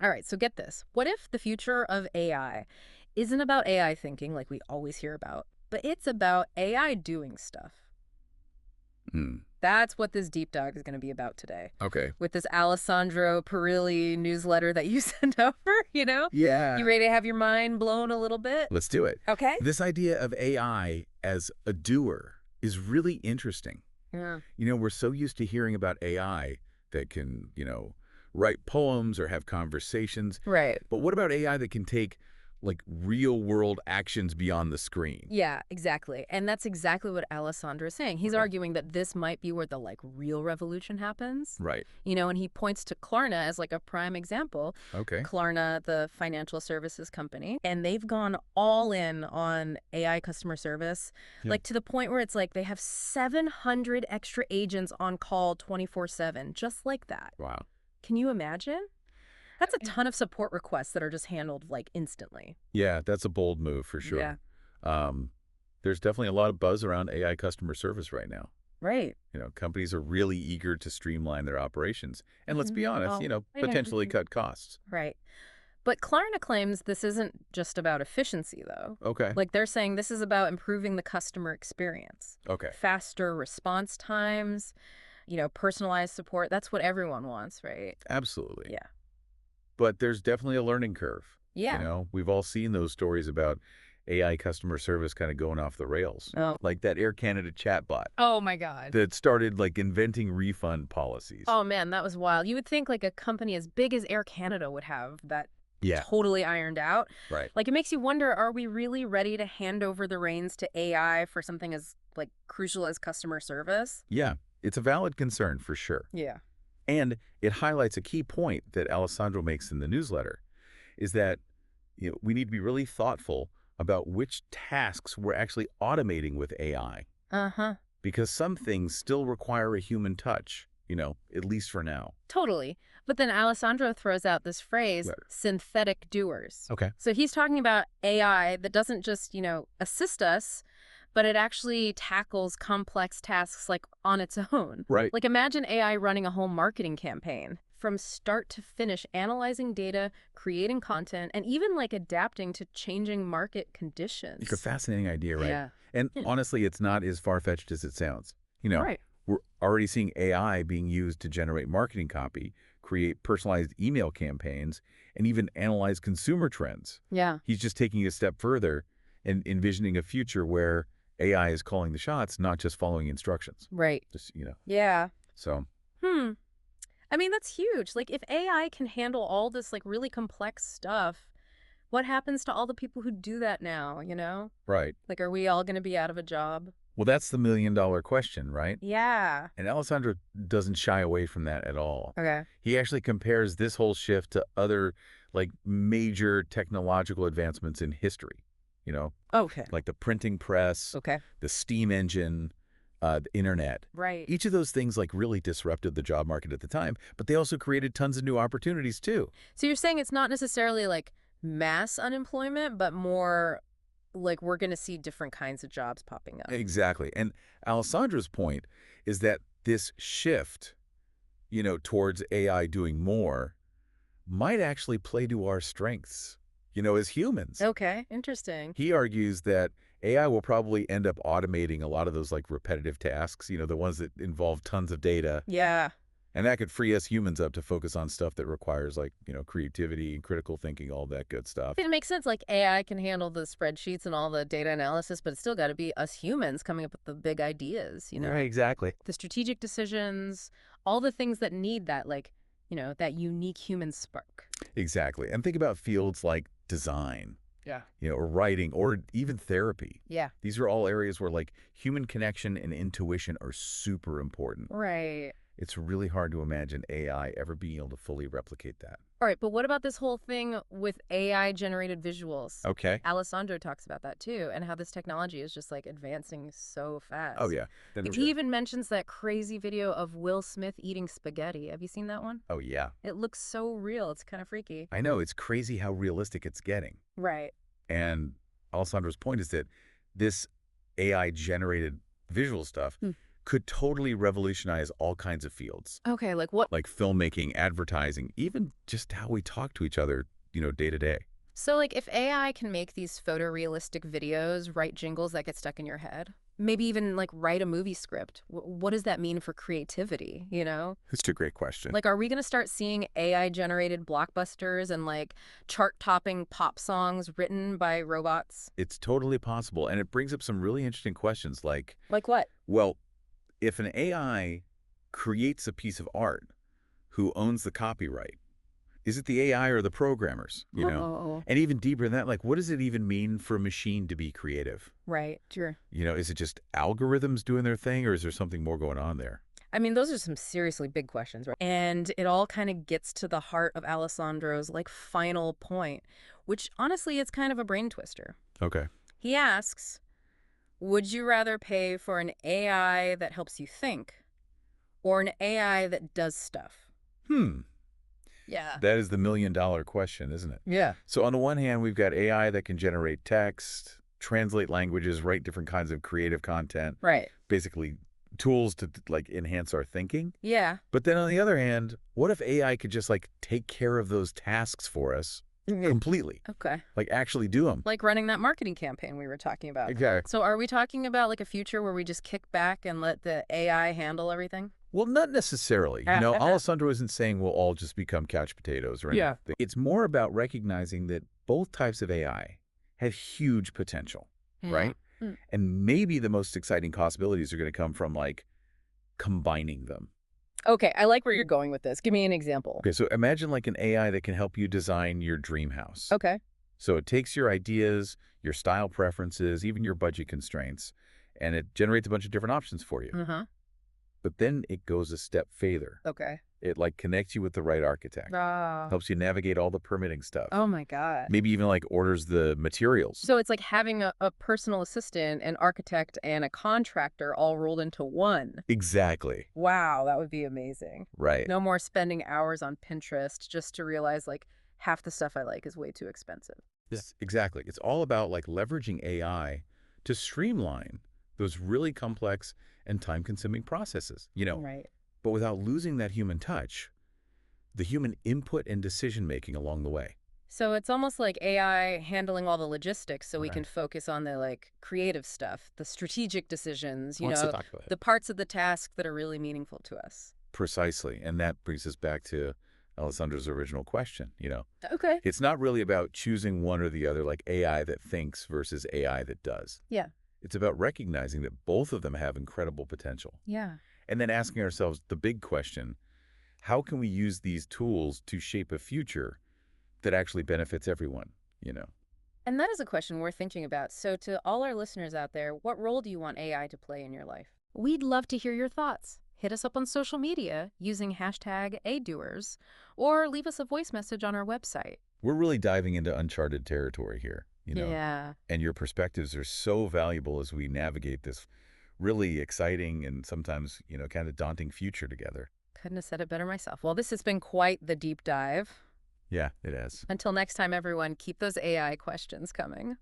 All right, so get this. What if the future of AI isn't about AI thinking like we always hear about, but it's about AI doing stuff? Hmm. That's what this deep dive is going to be about today. Okay. With this Alessandro Perilli newsletter that you sent over, you know? You Yeah. ready to have your mind blown a little bit? Let's do it. Okay. This idea of AI as a doer is really interesting. Yeah. We're so used to hearing about AI that can, write poems or have conversations. Right. But what about AI that can take, like, real-world actions beyond the screen? Yeah, exactly. And that's exactly what Alessandro is saying. He's Okay. arguing that this might be where the real revolution happens. Right. And he points to Klarna as like a prime example. Okay. Klarna, the financial services company, and they've gone all in on AI customer service, Yeah. like to the point where it's like they have 700 extra agents on call 24/7, just like that. Wow. Can you imagine? That's a ton of support requests that are just handled instantly. Yeah, that's a bold move for Yeah. sure. Um, there's definitely a lot of buzz around AI customer service right now. Right. Companies are really eager to streamline their operations. And let's be honest, Oh, I know. potentially cut costs. Right. But Klarna claims this isn't just about efficiency, though. Okay. Like they're saying this is about improving the customer experience. Okay. Faster response times, personalized support. That's what everyone wants, right? Absolutely. Yeah. But there's definitely a learning curve. Yeah. We've all seen those stories about AI customer service kind of going off the rails. Oh. Like that Air Canada chatbot Oh my God. that started inventing refund policies. Oh man, that was wild. You would think a company as big as Air Canada would have that Yeah, totally ironed out. right. It makes you wonder, are we really ready to hand over the reins to AI for something as crucial as customer service? Yeah, it's a valid concern for sure. Yeah. And it highlights a key point that Alessandro makes in the newsletter, is that we need to be really thoughtful about which tasks we're actually automating with AI, Uh-huh. because some things still require a human touch, at least for now. Totally. But then Alessandro throws out this phrase, Right. synthetic doers. Okay. So he's talking about AI that doesn't just, assist us, but it actually tackles complex tasks on its own. Right. Imagine AI running a whole marketing campaign from start to finish, analyzing data, creating content, and even adapting to changing market conditions. It's a fascinating idea, right? Yeah. And Yeah. honestly, it's not as far-fetched as it sounds. Right. We're already seeing AI being used to generate marketing copy, create personalized email campaigns, and even analyze consumer trends. Yeah. He's just taking it a step further and envisioning a future where AI is calling the shots, not just following instructions. Right. Just, Yeah. so, Hmm. I mean, that's huge. If AI can handle all this really complex stuff, what happens to all the people who do that now? right. Are we all going to be out of a job? Well, that's the million-dollar question, right? Yeah. And Alessandro doesn't shy away from that at all. Okay. He actually compares this whole shift to other, major technological advancements in history, Okay. like the printing press, Okay. the steam engine, the internet. Right. Each of those things really disrupted the job market at the time, but they also created tons of new opportunities too. So you're saying it's not necessarily mass unemployment, but more we're going to see different kinds of jobs popping up. Exactly. And Alessandro's point is that this shift, towards AI doing more might actually play to our strengths, as humans. Okay. Interesting. He argues that AI will probably end up automating a lot of those repetitive tasks, the ones that involve tons of data. Yeah. And that could free us humans up to focus on stuff that requires creativity and critical thinking, all that good stuff. It makes sense. AI can handle the spreadsheets and all the data analysis, but it's still got to be us humans coming up with the big ideas. Right, exactly. The strategic decisions, all the things that need that, that unique human spark. Exactly. And think about fields like design, Yeah. or writing, or even therapy. Yeah. These are all areas where human connection and intuition are super important. Right. It's really hard to imagine AI ever being able to fully replicate that. All right, but what about this whole thing with AI-generated visuals? Okay. Alessandro talks about that too, and how this technology is just Oh, advancing so fast. yeah. He even mentions that crazy video of Will Smith eating spaghetti. Have you seen that one? Oh, yeah. It looks so real. It's kind of freaky. I know. It's crazy how realistic it's getting. Right. And Alessandro's point is that this AI-generated visual stuff could totally revolutionize all kinds of fields, Okay, like what? like filmmaking, advertising, even just how we talk to each other, day to day. So, like, if AI can make these photorealistic videos, write jingles that get stuck in your head, maybe even, like, write a movie script, what does that mean for creativity, you know? That's a great question. Like, are we going to start seeing AI-generated blockbusters and, like, chart-topping pop songs written by robots? It's totally possible, and it brings up some really interesting questions like, Like what? well, if an AI creates a piece of art, who owns the copyright? Is it the AI or the programmers, Oh, And even deeper than that, like, what does it even mean for a machine to be creative? right, sure. Is it just algorithms doing their thing, or is there something more going on there? I mean, those are some seriously big questions, right? And it all kind of gets to the heart of Alessandro's, like, final point, which honestly, it's kind of a brain twister. Okay. He asks, would you rather pay for an AI that helps you think or an AI that does stuff? Hmm. Yeah. That is the million-dollar question, isn't it? Yeah. So on the one hand, we've got AI that can generate text, translate languages, write different kinds of creative content, Right. basically tools to like enhance our thinking. Yeah. But then on the other hand, what if AI could just like take care of those tasks for us completely? Okay. Like actually do them. Like running that marketing campaign we were talking about. Exactly. So are we talking about like a future where we just kick back and let the AI handle everything? Well, not necessarily. Alessandro isn't saying we'll all just become couch potatoes or Yeah. anything. It's more about recognizing that both types of AI have huge potential, right? Mm. And maybe the most exciting possibilities are going to come from like combining them. Okay, I like where you're going with this. Give me an example. Okay, so imagine like an AI that can help you design your dream house. Okay. So it takes your ideas, your style preferences, even your budget constraints, and it generates a bunch of different options for you. Uh-huh. But then it goes a step further. Okay. It like connects you with the right architect, Ah. helps you navigate all the permitting stuff, Oh my God. maybe even like orders the materials. So it's like having a personal assistant, an architect, and a contractor all rolled into one. Exactly. Wow, that would be amazing. Right. No more spending hours on Pinterest just to realize like half the stuff I like is way too expensive. Yes, exactly. It's all about like leveraging AI to streamline those really complex and time-consuming processes, Right. but without losing that human touch, the human input and decision-making along the way. So it's almost like AI handling all the logistics so we Right. can focus on the like creative stuff, the strategic decisions, Let's talk about it. the parts of the task that are really meaningful to us. Precisely. And that brings us back to Alessandro's original question. Okay. It's not really about choosing one or the other, like AI that thinks versus AI that does. Yeah. It's about recognizing that both of them have incredible potential. Yeah. And then asking ourselves the big question, how can we use these tools to shape a future that actually benefits everyone? And that is a question worth thinking about. So to all our listeners out there, what role do you want AI to play in your life? We'd love to hear your thoughts. Hit us up on social media using hashtag #adoers or leave us a voice message on our website. We're really diving into uncharted territory here. Yeah. And your perspectives are so valuable as we navigate this really exciting and sometimes, kind of daunting future together. Couldn't have said it better myself. Well, this has been quite the deep dive. Yeah, it has. Until next time, everyone, keep those AI questions coming.